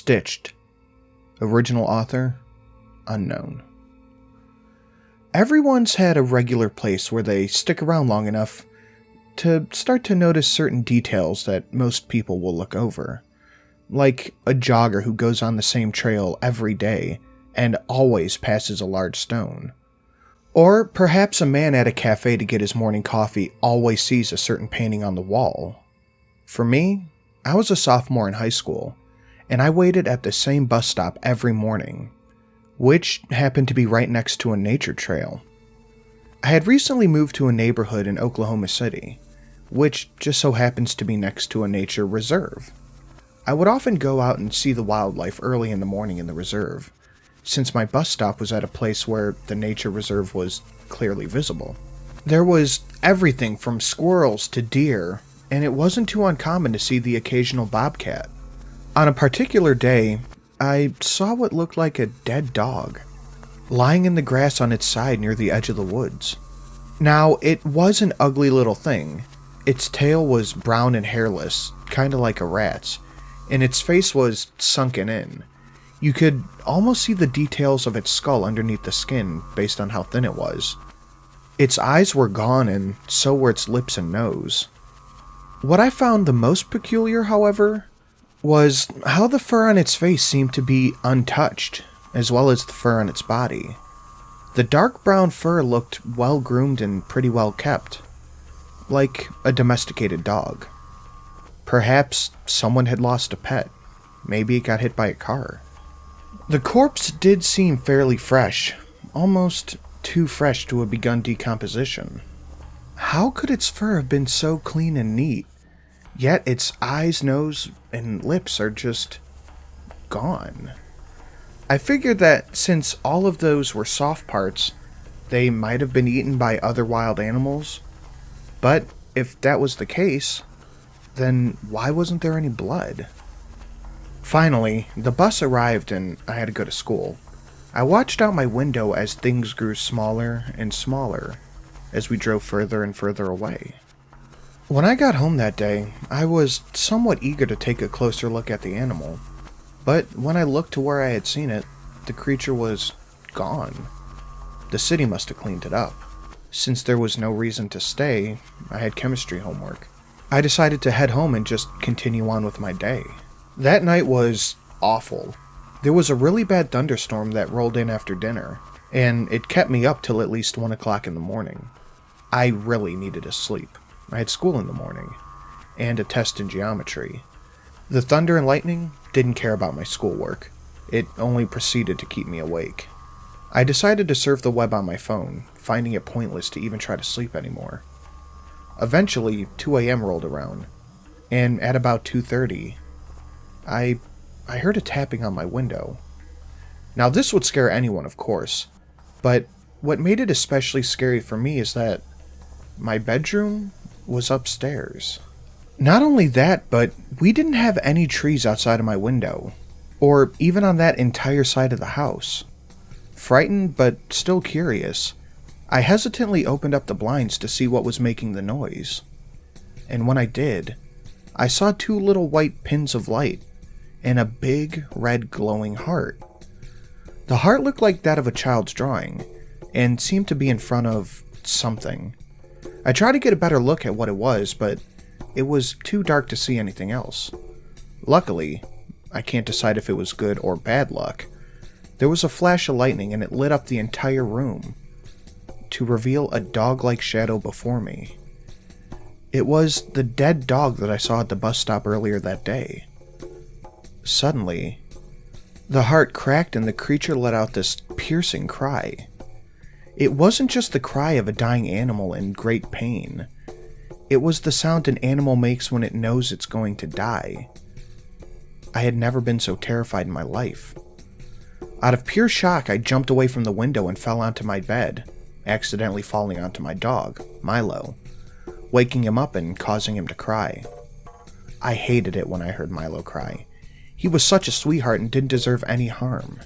Stitched. Original author, unknown. Everyone's had a regular place where they stick around long enough to start to notice certain details that most people will look over. Like a jogger who goes on the same trail every day and always passes a large stone. Or perhaps a man at a cafe to get his morning coffee always sees a certain painting on the wall. For me, I was a sophomore in high school, and I waited at the same bus stop every morning, which happened to be right next to a nature trail. I had recently moved to a neighborhood in Oklahoma City, which just so happens to be next to a nature reserve. I would often go out and see the wildlife early in the morning in the reserve, since my bus stop was at a place where the nature reserve was clearly visible. There was everything from squirrels to deer, and it wasn't too uncommon to see the occasional bobcat. On a particular day, I saw what looked like a dead dog, lying in the grass on its side near the edge of the woods. Now, it was an ugly little thing. Its tail was brown and hairless, kinda like a rat's, and its face was sunken in. You could almost see the details of its skull underneath the skin based on how thin it was. Its eyes were gone, and so were its lips and nose. What I found the most peculiar, however, was how the fur on its face seemed to be untouched, as well as the fur on its body. The dark brown fur looked well groomed and pretty well kept, like a domesticated dog. Perhaps someone had lost a pet. Maybe it got hit by a car. The corpse did seem fairly fresh, almost too fresh to have begun decomposition. How could its fur have been so clean and neat, yet its eyes, nose, and lips are just gone? I figured that since all of those were soft parts, they might have been eaten by other wild animals. But if that was the case, then why wasn't there any blood? Finally, the bus arrived and I had to go to school. I watched out my window as things grew smaller and smaller as we drove further and further away. When I got home that day, I was somewhat eager to take a closer look at the animal, but when I looked to where I had seen it, the creature was gone. The city must have cleaned it up. Since there was no reason to stay, I had chemistry homework. I decided to head home and just continue on with my day. That night was awful. There was a really bad thunderstorm that rolled in after dinner, and it kept me up till at least 1 o'clock in the morning. I really needed to sleep. I had school in the morning, and a test in geometry. The thunder and lightning didn't care about my schoolwork. It only proceeded to keep me awake. I decided to surf the web on my phone, finding it pointless to even try to sleep anymore. Eventually, 2 a.m. rolled around, and at about 2:30, I heard a tapping on my window. Now, this would scare anyone, of course, but what made it especially scary for me is that my bedroom was upstairs. Not only that, but we didn't have any trees outside of my window, or even on that entire side of the house. Frightened, but still curious, I hesitantly opened up the blinds to see what was making the noise. And when I did, I saw 2 little white pins of light and a big red glowing heart. The heart looked like that of a child's drawing, and seemed to be in front of something. I tried to get a better look at what it was, but it was too dark to see anything else. Luckily, I can't decide if it was good or bad luck. There was a flash of lightning and it lit up the entire room, to reveal a dog-like shadow before me. It was the dead dog that I saw at the bus stop earlier that day. Suddenly, the heart cracked and the creature let out this piercing cry. It wasn't just the cry of a dying animal in great pain. It was the sound an animal makes when it knows it's going to die. I had never been so terrified in my life. Out of pure shock, I jumped away from the window and fell onto my bed, accidentally falling onto my dog, Milo, waking him up and causing him to cry. I hated it when I heard Milo cry. He was such a sweetheart and didn't deserve any harm.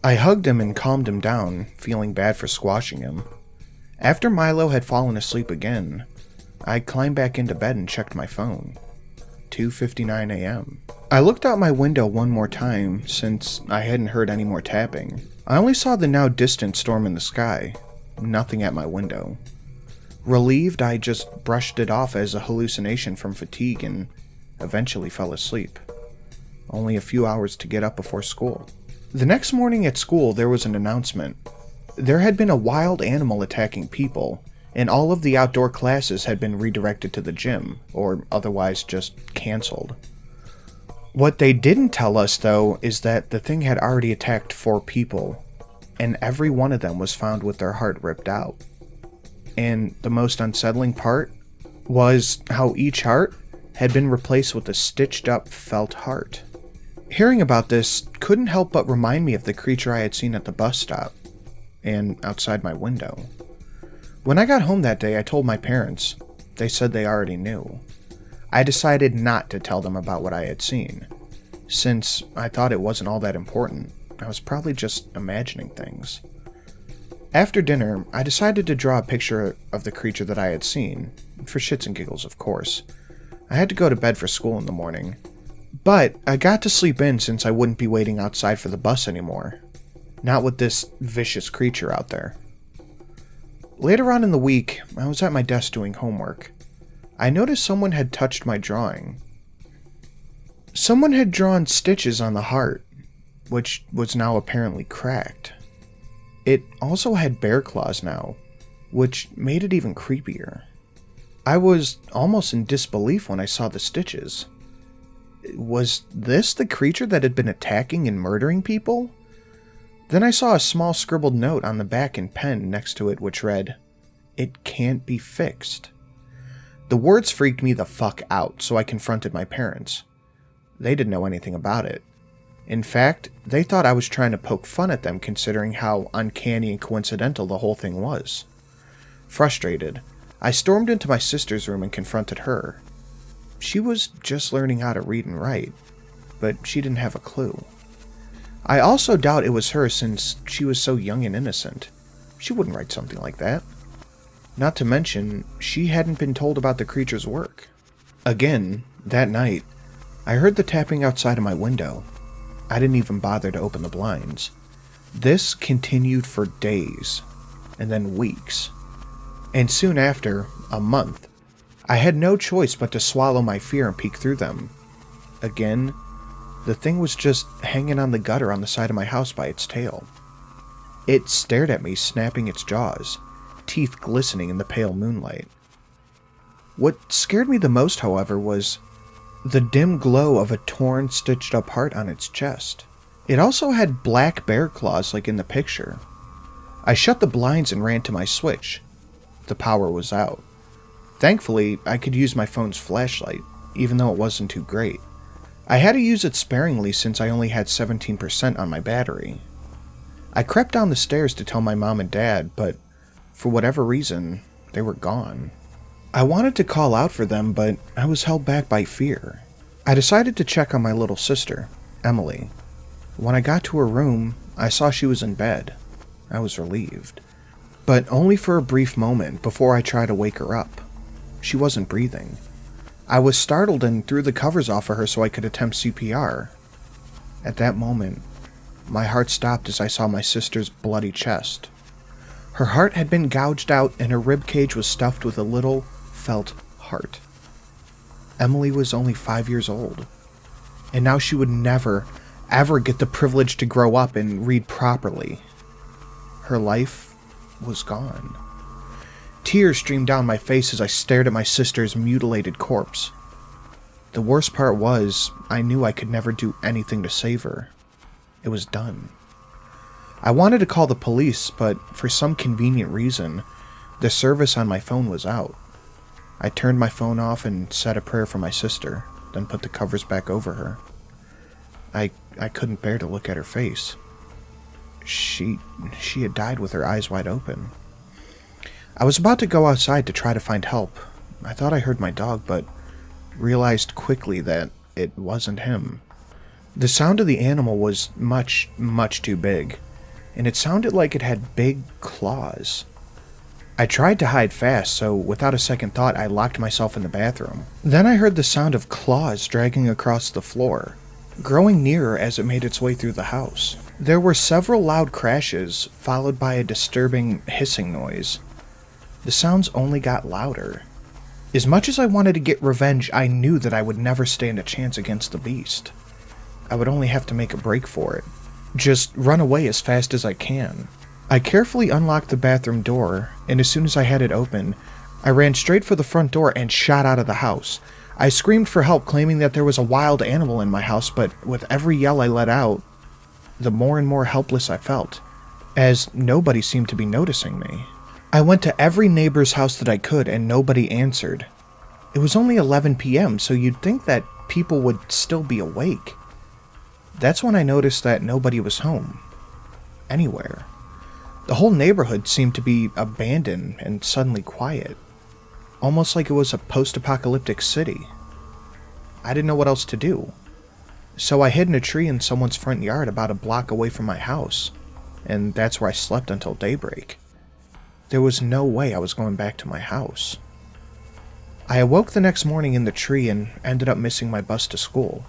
I hugged him and calmed him down, feeling bad for squashing him. After Milo had fallen asleep again, I climbed back into bed and checked my phone. 2:59 a.m. I looked out my window one more time since I hadn't heard any more tapping. I only saw the now distant storm in the sky, nothing at my window. Relieved, I just brushed it off as a hallucination from fatigue and eventually fell asleep. Only a few hours to get up before school. The next morning at school, there was an announcement. There had been a wild animal attacking people, and all of the outdoor classes had been redirected to the gym, or otherwise just cancelled. What they didn't tell us, though, is that the thing had already attacked 4 people, and every one of them was found with their heart ripped out. And the most unsettling part was how each heart had been replaced with a stitched-up felt heart. Hearing about this couldn't help but remind me of the creature I had seen at the bus stop, and outside my window. When I got home that day, I told my parents. They said they already knew. I decided not to tell them about what I had seen, since I thought it wasn't all that important. I was probably just imagining things. After dinner, I decided to draw a picture of the creature that I had seen, for shits and giggles, of course. I had to go to bed for school in the morning, but I got to sleep in since I wouldn't be waiting outside for the bus anymore. Not with this vicious creature out there. Later on in the week, I was at my desk doing homework. I noticed someone had touched my drawing. Someone had drawn stitches on the heart, which was now apparently cracked. It also had bear claws now, which made it even creepier. I was almost in disbelief when I saw the stitches. Was this the creature that had been attacking and murdering people? Then I saw a small scribbled note on the back in pen next to it which read, "It can't be fixed." The words freaked me the fuck out, so I confronted my parents. They didn't know anything about it. In fact, they thought I was trying to poke fun at them considering how uncanny and coincidental the whole thing was. Frustrated, I stormed into my sister's room and confronted her. She was just learning how to read and write, but she didn't have a clue. I also doubt it was her since she was so young and innocent. She wouldn't write something like that. Not to mention, she hadn't been told about the creature's work. Again, that night, I heard the tapping outside of my window. I didn't even bother to open the blinds. This continued for days, and then weeks. And soon after, a month, I had no choice but to swallow my fear and peek through them. Again, the thing was just hanging on the gutter on the side of my house by its tail. It stared at me, snapping its jaws, teeth glistening in the pale moonlight. What scared me the most, however, was the dim glow of a torn, stitched-up heart on its chest. It also had black bear claws like in the picture. I shut the blinds and ran to my switch. The power was out. Thankfully, I could use my phone's flashlight, even though it wasn't too great. I had to use it sparingly since I only had 17% on my battery. I crept down the stairs to tell my mom and dad, but for whatever reason, they were gone. I wanted to call out for them, but I was held back by fear. I decided to check on my little sister, Emily. When I got to her room, I saw she was in bed. I was relieved. But only for a brief moment before I tried to wake her up. She wasn't breathing. I was startled and threw the covers off of her so I could attempt CPR. At that moment, my heart stopped as I saw my sister's bloody chest. Her heart had been gouged out and her rib cage was stuffed with a little felt heart. Emily was only 5 years old, and now she would never, ever get the privilege to grow up and read properly. Her life was gone. Tears streamed down my face as I stared at my sister's mutilated corpse. The worst part was, I knew I could never do anything to save her. It was done. I wanted to call the police, but for some convenient reason, the service on my phone was out. I turned my phone off and said a prayer for my sister, then put the covers back over her. I couldn't bear to look at her face. She had died with her eyes wide open. I was about to go outside to try to find help. I thought I heard my dog, but realized quickly that it wasn't him. The sound of the animal was much, much too big, and it sounded like it had big claws. I tried to hide fast, so without a second thought, I locked myself in the bathroom. Then I heard the sound of claws dragging across the floor, growing nearer as it made its way through the house. There were several loud crashes, followed by a disturbing hissing noise. The sounds only got louder. As much as I wanted to get revenge, I knew that I would never stand a chance against the beast. I would only have to make a break for it. Just run away as fast as I can. I carefully unlocked the bathroom door, and as soon as I had it open, I ran straight for the front door and shot out of the house. I screamed for help, claiming that there was a wild animal in my house, but with every yell I let out, the more and more helpless I felt, as nobody seemed to be noticing me. I went to every neighbor's house that I could, and nobody answered. It was only 11 p.m., so you'd think that people would still be awake. That's when I noticed that nobody was home. Anywhere. The whole neighborhood seemed to be abandoned and suddenly quiet. Almost like it was a post-apocalyptic city. I didn't know what else to do. So I hid in a tree in someone's front yard about a block away from my house, and that's where I slept until daybreak. There was no way I was going back to my house. I awoke the next morning in the tree and ended up missing my bus to school.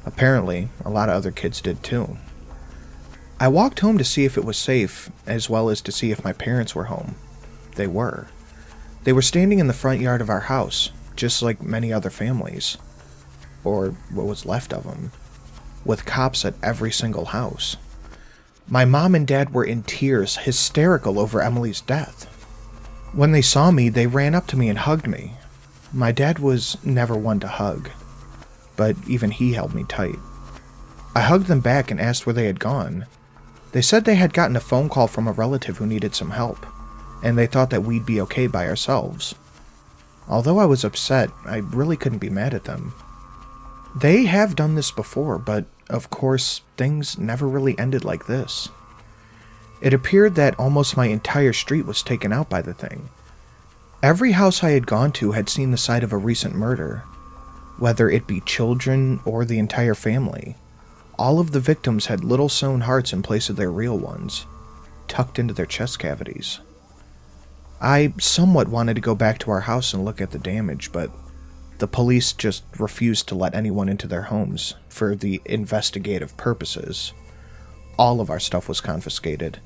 Apparently, a lot of other kids did too. I walked home to see if it was safe, as well as to see if my parents were home. They were. They were standing in the front yard of our house, just like many other families. Or what was left of them. With cops at every single house. My mom and dad were in tears, hysterical over Emily's death. When they saw me, they ran up to me and hugged me. My dad was never one to hug, but even he held me tight. I hugged them back and asked where they had gone. They said they had gotten a phone call from a relative who needed some help, and they thought that we'd be okay by ourselves. Although I was upset, I really couldn't be mad at them. They have done this before, but of course, things never really ended like this. It appeared that almost my entire street was taken out by the thing. Every house I had gone to had seen the site of a recent murder, whether it be children or the entire family. All of the victims had little sewn hearts in place of their real ones, tucked into their chest cavities. I somewhat wanted to go back to our house and look at the damage, but the police just refused to let anyone into their homes for the investigative purposes. All of our stuff was confiscated,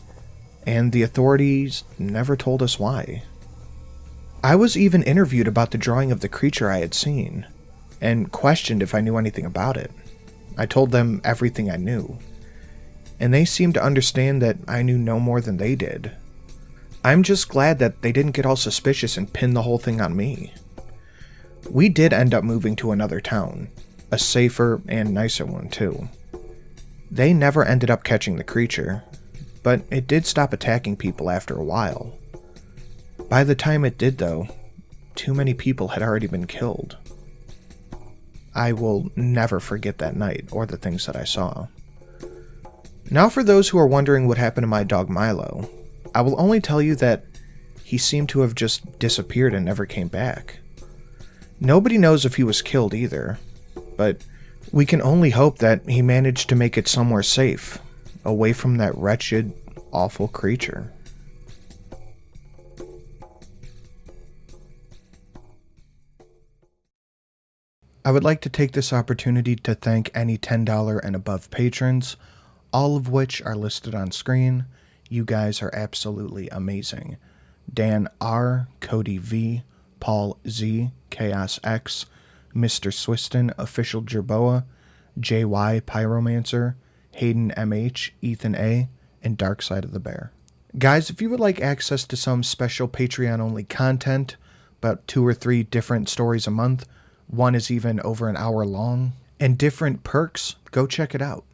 and the authorities never told us why. I was even interviewed about the drawing of the creature I had seen, and questioned if I knew anything about it. I told them everything I knew, and they seemed to understand that I knew no more than they did. I'm just glad that they didn't get all suspicious and pin the whole thing on me. We did end up moving to another town, a safer and nicer one too. They never ended up catching the creature, but it did stop attacking people after a while. By the time it did though, too many people had already been killed. I will never forget that night or the things that I saw. Now for those who are wondering what happened to my dog Milo, I will only tell you that he seemed to have just disappeared and never came back. Nobody knows if he was killed either, but we can only hope that he managed to make it somewhere safe, away from that wretched, awful creature. I would like to take this opportunity to thank any $10 and above patrons, all of which are listed on screen. You guys are absolutely amazing. Dan R., Cody V., Paul Z., Chaos X, Mr. Swiston, Official Jerboa, JY Pyromancer, Hayden MH, Ethan A., and Dark Side of the Bear. Guys, if you would like access to some special Patreon-only content, about 2 or 3 different stories a month, one is even over an hour long, and different perks, go check it out.